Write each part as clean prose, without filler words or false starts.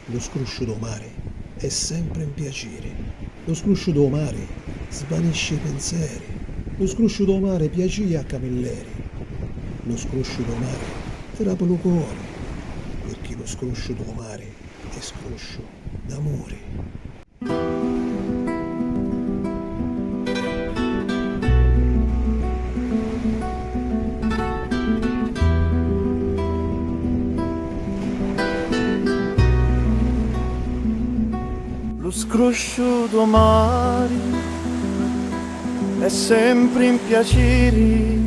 Lo scruscio mare è sempre un piacere. Lo scruscio mare svanisce i pensieri. Lo scruscio mare piace a camilleri. Lo scruscio mare trapela il cuore, perché lo scruscio mare è scruscio d'amore. Lo scrosciuto mare è sempre in piacere,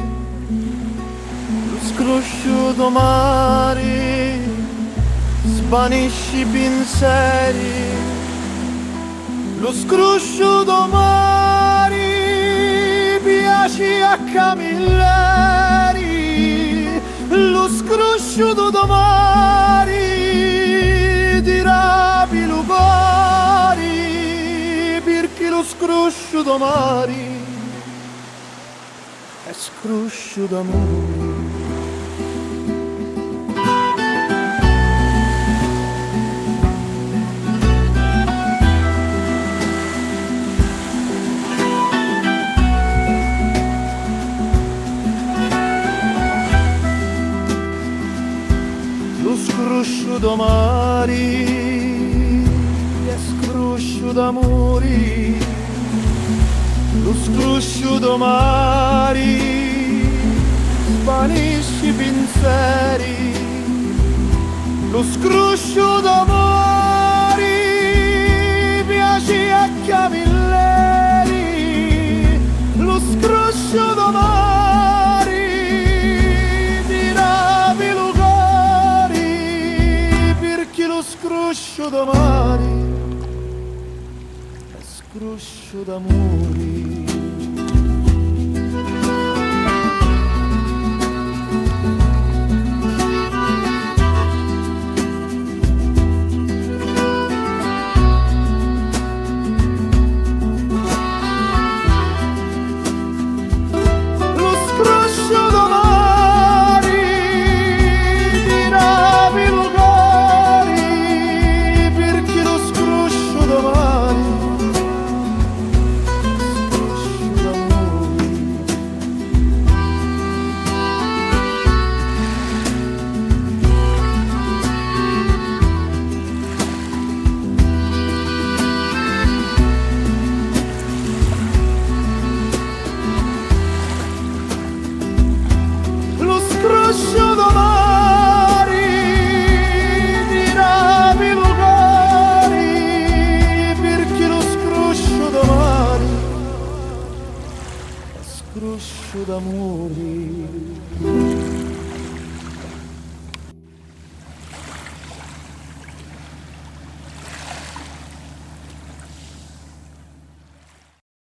lo scrosciuto mare svanisce i pensieri, lo scrosciuto mare piace a camilleri, lo scrosciuto mare ti rapi lo cuore, perché lo scrosciuto mare è scroscio d'amore. Lo scrosciuto mare è scroscio d'amore, lo scrosciuto mare svanisce i pensieri, lo scrosciuto mare piace a camilleri, lo scrosciuto mare ti rapi lo cuore, perché lo scrosciuto mare è scroscio d'amore. Scrosciuto mare ti rapi lo cuore, perché lo scrosciuto mare è scroscio d'amore.